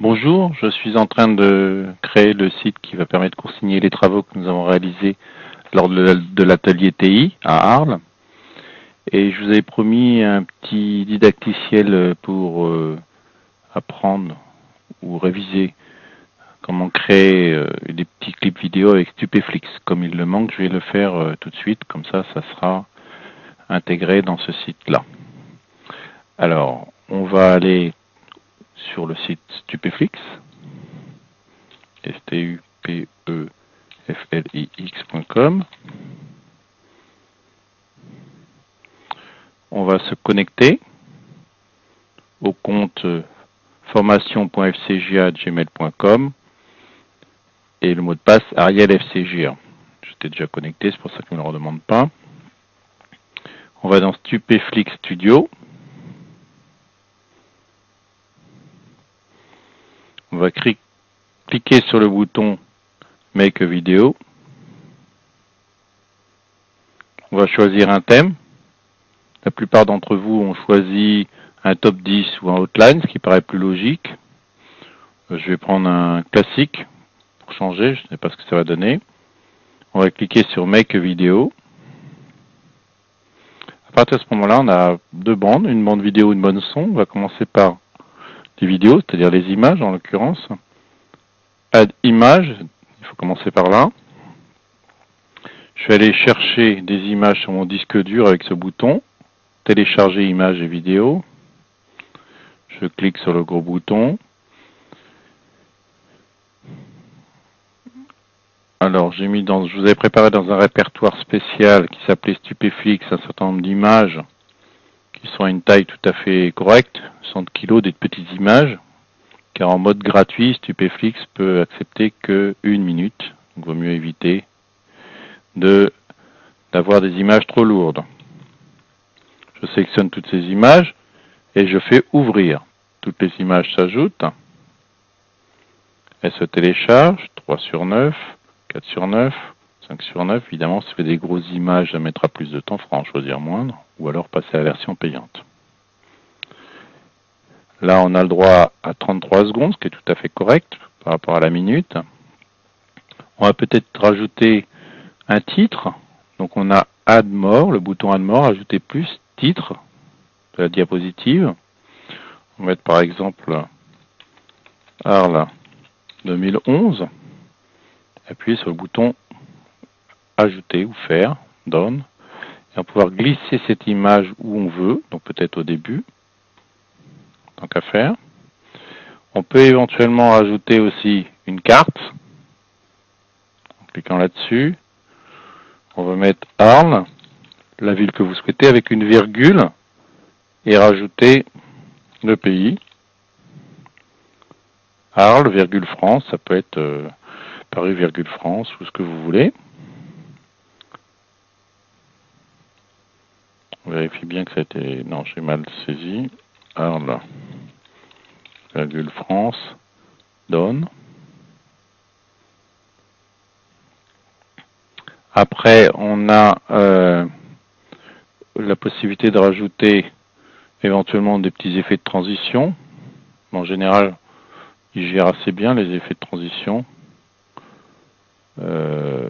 Bonjour, je suis en train de créer le site qui va permettre de consigner les travaux que nous avons réalisés lors de l'atelier TI à Arles. Et je vous avais promis un petit didacticiel pour apprendre ou réviser comment créer des petits clips vidéo avec Stupéflix. Comme il le manque, je vais le faire tout de suite, comme ça sera intégré dans ce site-là. Alors, on va aller sur le site Stupéflix, stupeflix.com. On va se connecter au compte formation.fcga@gmail.com et le mot de passe ArielFCGA. J'étais déjà connecté, c'est pour ça qu'il ne me le redemande pas. On va dans Stupéflix Studio. On va cliquer sur le bouton Make a Video. On va choisir un thème. La plupart d'entre vous ont choisi un top 10 ou un outline, ce qui paraît plus logique. Je vais prendre un classique pour changer, je ne sais pas ce que ça va donner. On va cliquer sur Make a Video. À partir de ce moment-là, on a deux bandes, une bande vidéo et une bande son. On va commencer par les vidéos, c'est-à-dire les images en l'occurrence. Add Image, il faut commencer par là. Je vais aller chercher des images sur mon disque dur avec ce bouton. Télécharger images et vidéos. Je clique sur le gros bouton. Alors, je vous avais préparé dans un répertoire spécial qui s'appelait Stupéflix un certain nombre d'images qui sont à une taille tout à fait correcte, 100 kg, des petites images, car en mode gratuit, Stupéflix peut accepter que 1 minute. Donc, il vaut mieux éviter d'avoir des images trop lourdes. Je sélectionne toutes ces images et je fais ouvrir. Toutes les images s'ajoutent. Elles se téléchargent, 3/9, 4/9, 5/9. Évidemment, si vous faites des grosses images, ça mettra plus de temps, il faudra en choisir moindre, ou alors passer à la version payante. Là, on a le droit à 33 secondes, ce qui est tout à fait correct par rapport à la minute. On va peut-être rajouter un titre. Donc on a Add More, le bouton Add More, ajouter plus, titre de la diapositive. On va mettre par exemple Arles 2011. Appuyer sur le bouton Ajouter ou Faire, Down. Et on va pouvoir glisser cette image où on veut, donc peut-être au début, tant qu'à faire. On peut éventuellement rajouter aussi une carte. En cliquant là-dessus, on va mettre Arles, la ville que vous souhaitez, avec une virgule, et rajouter le pays. Arles, virgule France, ça peut être Paris, virgule France, ou ce que vous voulez. On vérifie bien que ça a été... Non, j'ai mal saisi. Arles, virgule France, donne. Après, on a la possibilité de rajouter éventuellement des petits effets de transition. En général, il gère assez bien les effets de transition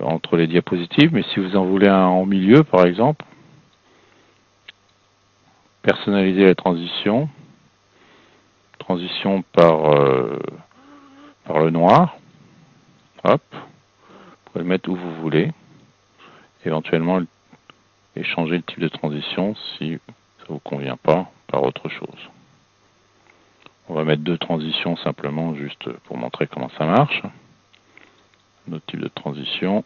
entre les diapositives, mais si vous en voulez un en milieu, par exemple, personnaliser la transition, par le noir, hop, vous pouvez le mettre où vous voulez, éventuellement et changer le type de transition si ça ne vous convient pas par autre chose. On va mettre 2 transitions simplement juste pour montrer comment ça marche. Notre type de transition.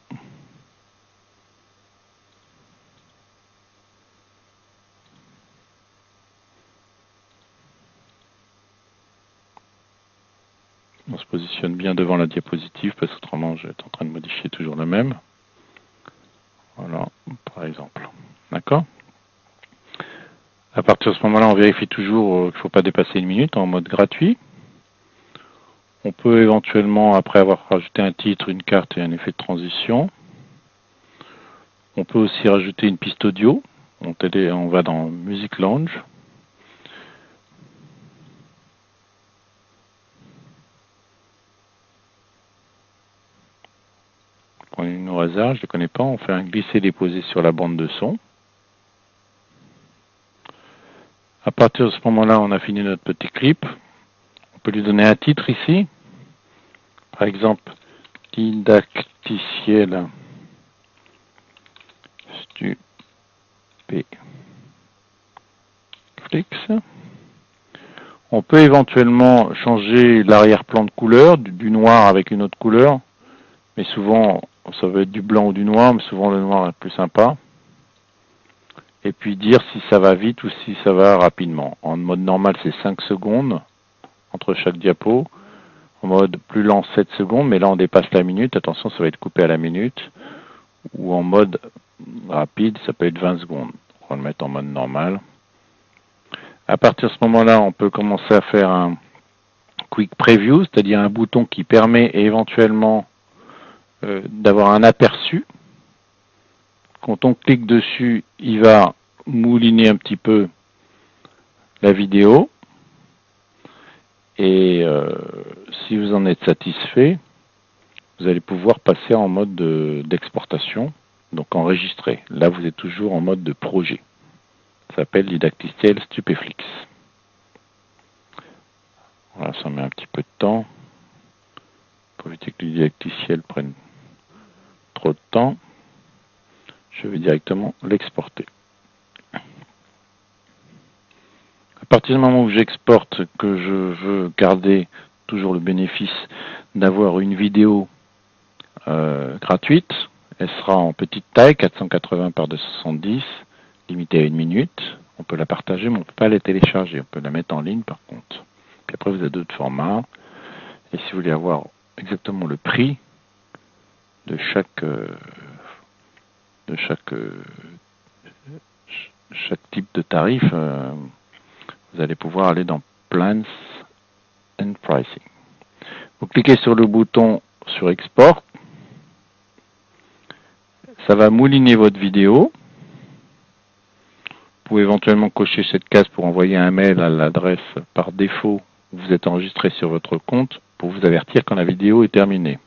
On se positionne bien devant la diapositive parce qu'autrement je vais être en train de modifier toujours le même. Voilà, par exemple. D'accord ? À partir de ce moment-là, on vérifie toujours qu'il ne faut pas dépasser 1 minute en mode gratuit. On peut éventuellement, après avoir rajouté un titre, une carte et un effet de transition, on peut aussi rajouter une piste audio. On va dans Music Lounge. prendre une au hasard, je ne les connais pas. On fait un glisser-déposer sur la bande de son. À partir de ce moment-là, on a fini notre petit clip. On peut lui donner un titre ici. Par exemple, didacticiel stupéflix. On peut éventuellement changer l'arrière-plan de couleur, du noir avec une autre couleur, mais souvent ça veut être du blanc ou du noir, mais souvent le noir est plus sympa. Et puis dire si ça va vite ou si ça va rapidement. En mode normal, c'est 5 secondes entre chaque diapo. En mode plus lent, 7 secondes, mais là on dépasse la minute. Attention, ça va être coupé à la minute. Ou en mode rapide, ça peut être 20 secondes. On va le mettre en mode normal. À partir de ce moment-là, on peut commencer à faire un quick preview, c'est-à-dire un bouton qui permet éventuellement d'avoir un aperçu. Quand on clique dessus, il va mouliner un petit peu la vidéo. Et si vous en êtes satisfait, vous allez pouvoir passer en mode d'exportation, donc enregistrer. Là, vous êtes toujours en mode de projet. Ça s'appelle didacticiel stupéflix. Voilà, ça met un petit peu de temps pour éviter que le didacticiel prenne trop de temps. Je vais directement l'exporter. À partir du moment où j'exporte, que je veux garder toujours le bénéfice d'avoir une vidéo gratuite, elle sera en petite taille, 480 par 270, limitée à 1 minute. On peut la partager, mais on ne peut pas la télécharger. On peut la mettre en ligne par contre. Puis après, vous avez d'autres formats. Et si vous voulez avoir exactement le prix de chaque type de tarif, vous allez pouvoir aller dans Plans and Pricing. Vous cliquez sur le bouton sur Export. Ça va mouliner votre vidéo. Vous pouvez éventuellement cocher cette case pour envoyer un mail à l'adresse par défaut où vous êtes enregistré sur votre compte pour vous avertir quand la vidéo est terminée.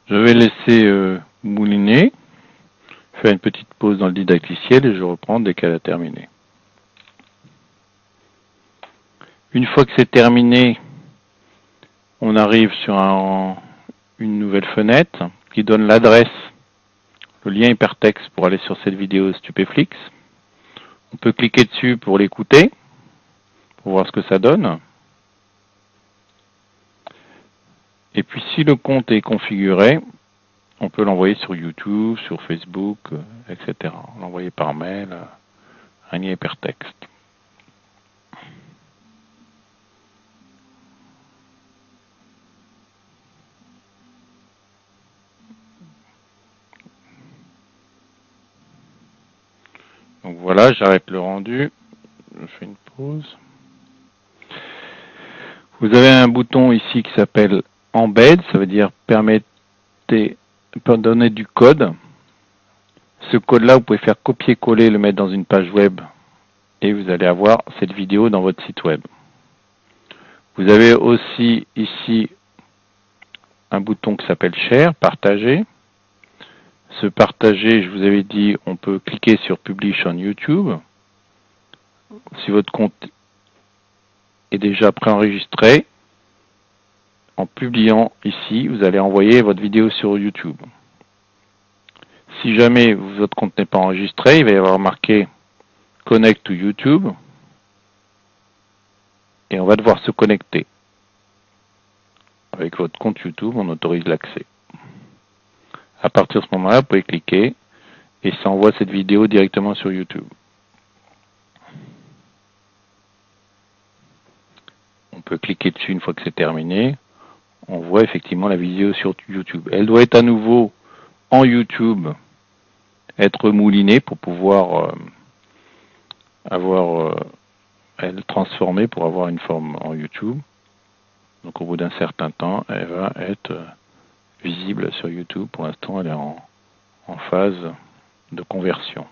Je vais laisser mouliner, faire une petite pause dans le didacticiel et je reprends dès qu'elle a terminé. Une fois que c'est terminé, on arrive sur une nouvelle fenêtre qui donne l'adresse, le lien hypertexte pour aller sur cette vidéo Stupéflix. On peut cliquer dessus pour l'écouter, pour voir ce que ça donne. Et puis si le compte est configuré, on peut l'envoyer sur YouTube, sur Facebook, etc. L'envoyer par mail, un lien hypertexte. Donc voilà, j'arrête le rendu. Je fais une pause. Vous avez un bouton ici qui s'appelle Embed, ça veut dire donner du code. Ce code-là, vous pouvez faire copier-coller, le mettre dans une page web et vous allez avoir cette vidéo dans votre site web. Vous avez aussi ici un bouton qui s'appelle Share, partager. Ce partager, je vous avais dit, on peut cliquer sur Publish on YouTube. Si votre compte est déjà préenregistré, en publiant ici, vous allez envoyer votre vidéo sur YouTube. Si jamais votre compte n'est pas enregistré, il va y avoir marqué Connect to YouTube et on va devoir se connecter. Avec votre compte YouTube, on autorise l'accès. À partir de ce moment-là, vous pouvez cliquer et ça envoie cette vidéo directement sur YouTube. On peut cliquer dessus une fois que c'est terminé. On voit effectivement la vidéo sur YouTube. Elle doit être à nouveau en YouTube, être moulinée pour pouvoir elle transformée pour avoir une forme en YouTube. Donc au bout d'un certain temps, elle va être visible sur YouTube. Pour l'instant, elle est en phase de conversion.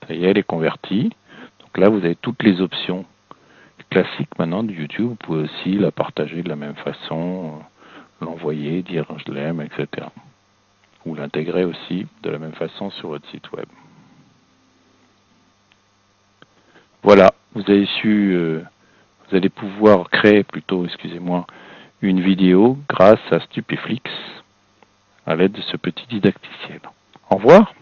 Ça y est, elle est convertie. Donc là, vous avez toutes les options classiques maintenant de YouTube. Vous pouvez aussi la partager de la même façon, l'envoyer, dire je l'aime, etc. Ou l'intégrer aussi de la même façon sur votre site web. Voilà, vous allez pouvoir créer plutôt, excusez-moi, une vidéo grâce à Stupéflix à l'aide de ce petit didacticiel. Au revoir.